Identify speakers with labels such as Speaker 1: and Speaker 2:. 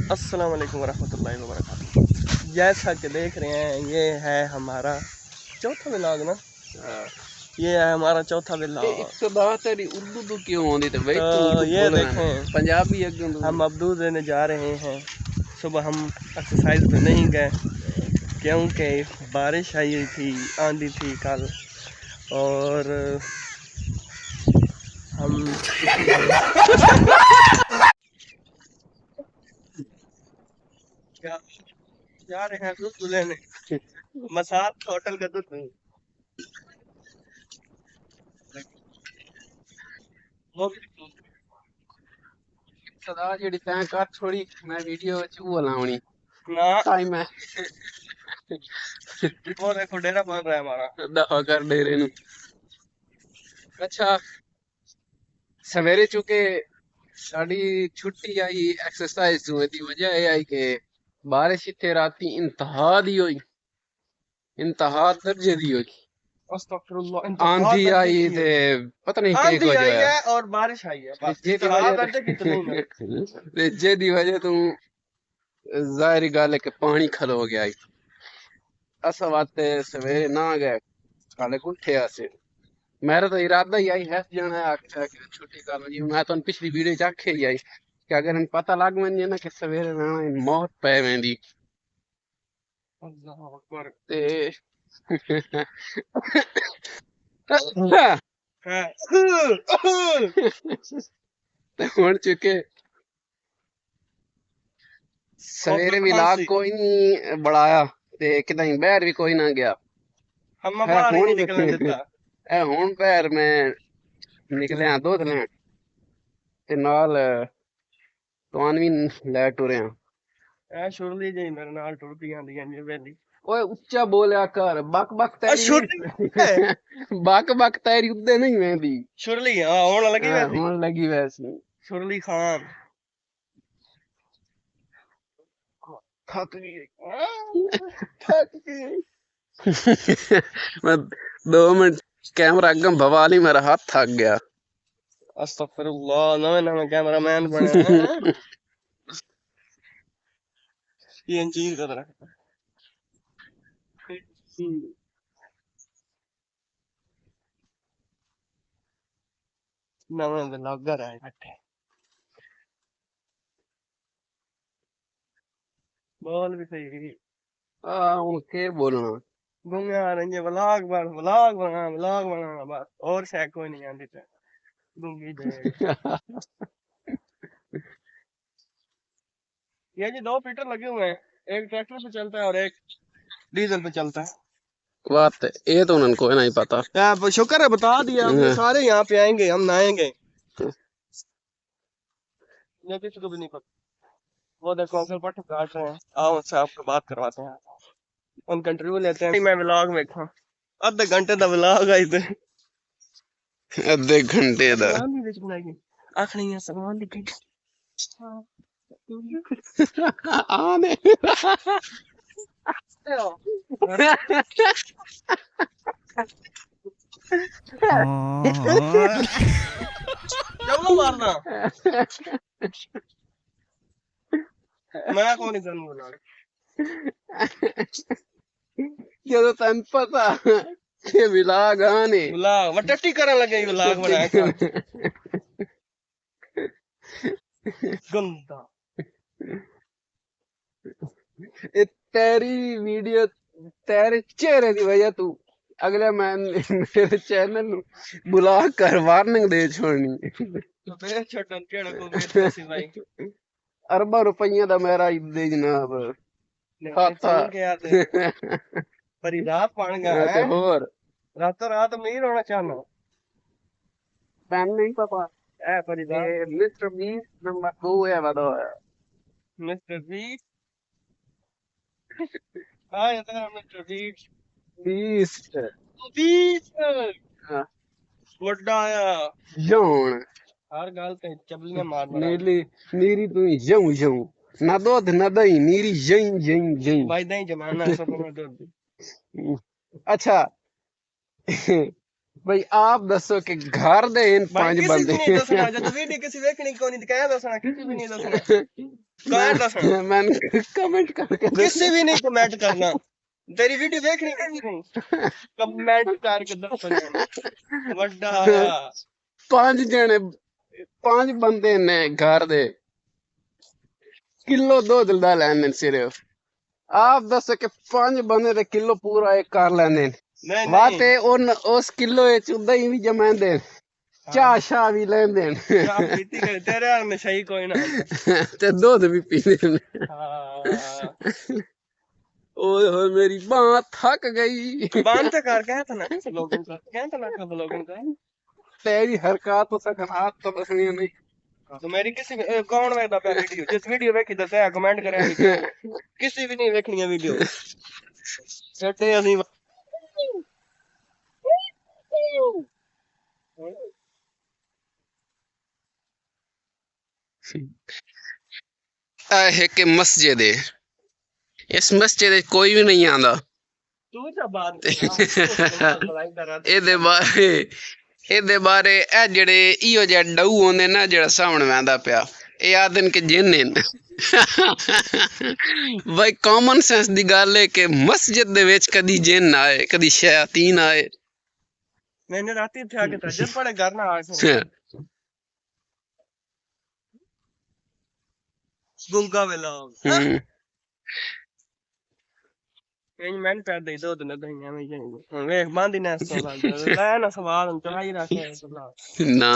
Speaker 1: अस्सलाम वालेकुम वरहमतुल्लाहि वबरकातुहू। जैसा कि देख रहे हैं ये है हमारा चौथा व्लॉग ना। ये है हमारा चौथा व्लॉग।
Speaker 2: उर्दू तो क्यों होती तो भाई तू
Speaker 1: तो ये
Speaker 2: बोल
Speaker 1: देखें
Speaker 2: पंजाबी
Speaker 1: हम अब्दूल देने जा रहे हैं। सुबह हम एक्सरसाइज पे नहीं गए क्योंकि बारिश आई हुई थी, आंधी थी कल, और हम जा रहे हैं दूध लेने। मसाद होटल का दूध नहीं
Speaker 2: सदा जेडी तैं कर छोड़ी मैं वीडियो चू लावनी
Speaker 1: ना।
Speaker 2: टाइम है
Speaker 1: वो देखो डेरा बन रहा है हमारा।
Speaker 2: दफा कर डेरे नु। अच्छा सवेरे चुके साड़ी छुट्टी आई एक्सरसाइज हुई दी वजह ये आई के बारिश इतने राती इंतहा दी हुई, इंतहा दर्जे दी हुई।
Speaker 1: अस्तगफिरुल्लाह,
Speaker 2: आंधी आई थे पता नहीं के
Speaker 1: आंधी
Speaker 2: को
Speaker 1: आई
Speaker 2: जो
Speaker 1: है और बारिश आई है, बस
Speaker 2: जे दी
Speaker 1: इंतहा
Speaker 2: वजह
Speaker 1: दर्जे कितनी ना।
Speaker 2: जे दी वजह तू जाहिर गल है कि पानी खलो गया ही। अस वास्ते सवेरे ना गए काले उठे आसे मेरा तो इरादा ही आई है जाना है छुट्टी कर जी। मैं तो पिछली वीडियो च आखे ही आई कि अगर इन पता लग वञे ना कि सवेरे रहना इन मौत पै वेंदी ते हुन चुके सवेरे भी लाग कोई नहीं बढ़ाया ते किदाई बाहर भी कोई ना गया।
Speaker 1: हम बाहर ही नहीं निकलने देता।
Speaker 2: ए हुन पैर में निकले हैं दूध लें ते नाल तुआन भी लै टुरे हैं।
Speaker 1: ए शुरली जी मेरे नाल टुर पई आंदी जी वेली।
Speaker 2: ओए उच्चा बोलिया कर बक बक तेरी बक बक तेरी उदे नहीं वेंदी
Speaker 1: शुरली हां होने लगी वैसी।
Speaker 2: हुन लगी वैसी
Speaker 1: शुरली खान
Speaker 2: थक गई मैं 2 मिनट कैमरा अगम बवाली मेरा हाथ थक गया।
Speaker 1: अस्तगफिरुल्लाह, नवे नवे कैमरामैन बने हैं। ये चीज का तरह नवे व्लॉगर है बैठे। बोल भी सही
Speaker 2: हुन के बोलना
Speaker 1: घूमे आ रहे हैं। व्लॉग बना बस, और शायद कोई नहीं आती थे गूंगी दे। ये जी 2 फीटर लगे हुए हैं, एक ट्रैक्टर पे चलता है और एक डीजल पे चलता है।
Speaker 2: बात ये तो उनको नहीं पता।
Speaker 1: शुक्र है बता दिया हमने, सारे यहाँ पे आएंगे, हम नहाएंगे। ये किसी को भी नहीं पता। वो देखो अंकल पट्ट काट रहे हैं, आओ उनसे आपको बात करवाते हैं, उनका इंटरव्यू लेते हैं। मैं व्लॉग में था आधे घंटे का व्लॉग आई थे
Speaker 2: आधे घंटे दा
Speaker 1: आखनी है सलमान लिखी
Speaker 2: आने
Speaker 1: चलो मारना मैं कौन नहीं करूँ व्लॉग
Speaker 2: जो तन पता के व्लॉग आने
Speaker 1: व्लॉग मैं टट्टी करने लगे व्लॉग बनाया गंदा।
Speaker 2: तेरी वीडियो तेरे चेहरे की वजह तू अगले मैं मेरे चैनल नु ब्लॉक कर वार्निंग दे छोड़नी
Speaker 1: तो फिर छोटन केड़ा को मेरे से भाई
Speaker 2: अरबा रुपया दा मेरा दे जनाब खाता
Speaker 1: के यार परी रात पान गया है
Speaker 2: और
Speaker 1: रातों रात अमीर होना चाहना
Speaker 2: पैन नहीं पापा
Speaker 1: ए परी रात
Speaker 2: मिस्टर बीस नंबर 2 है वादो
Speaker 1: मिस्टर बीस हाँ ये तो मिस्टर बीस 20
Speaker 2: हां
Speaker 1: ਵੱਡਾ ਆ
Speaker 2: जौन
Speaker 1: हर गल ते चबलियां मारना
Speaker 2: नीली नीरी तू जऊ जऊ ना दूध ना दही नीरी जई जई जई
Speaker 1: भाई दही जमाना सब में दूध।
Speaker 2: अच्छा भाई आप दसो कि घर दे इन 5 बंदे
Speaker 1: नहीं दसना जब वीडियो किसी देखनी को नहीं दिखाया दसना किसी भी नहीं दसना कमेंट दसना
Speaker 2: मैंने कमेंट करके
Speaker 1: किसी भी नहीं कमेंट करना तेरी वीडियो देखनी किसी नहीं कमेंट करके दसना वड्डा आया
Speaker 2: 5 जने 5 बंदे ने घर दे किलो दूध दा लैंदे सिर्फ आप दसो कि 5 बंदे दे किलो पूरा एक कर लैंदे
Speaker 1: नहीं
Speaker 2: वाते
Speaker 1: नहीं
Speaker 2: उन उस किलो विच दही भी जमांदे चाह शाह भी लैंदे
Speaker 1: चाह पीती कर तेरे हाल में सही कोई ना
Speaker 2: ते दूध भी पींदे
Speaker 1: हाँ
Speaker 2: ओए होए मेरी बांह थक गई
Speaker 1: बांध से कर कहता ना लोगों का कहता ना कब लोगों का
Speaker 2: तेरी हरकत तो सकनात तो दसनी नहीं
Speaker 1: तो मेरी किसी भी कौन वेखदा पे वीडियो जिस वीडियो वेखी दसे कमेंट करे किसी भी नहीं वेखनी है वीडियो सटे असि
Speaker 2: है कि मस्जिद है इस मस्जिद विच कोई भी नहीं आंदा
Speaker 1: तू जा बात कर
Speaker 2: ਇਹਦੇ ਬਾਰੇ ਇਹ ਜਿਹੜੇ ਇਹੋ ਜਿਹਾ ਡਊ ਹੁੰਦੇ ਨਾ ਜਿਹੜਾ ਸਾਹਮਣੇ ਆਂਦਾ ਪਿਆ ਇਹ ਆਦਨ ਕਿ ਜਿੰਨ ਨੇ ਬਈ ਕਾਮਨ ਸੈਂਸ ਦੀ ਗੱਲ ਹੈ ਕਿ ਮਸਜਿਦ ਦੇ ਵਿੱਚ ਕਦੀ ਜਿੰਨ ਆਏ ਕਦੀ ਸ਼ੈਤਾਨ ਆਏ
Speaker 1: मैंने राती थे आके तजब पड़े घर ना आके गुंगा वेला मैंने पैर दे दो दिन दहिया में जाएंगे वेख बांधी ना सवाल ला ना सवाल चला ही रखे
Speaker 2: ਨਾ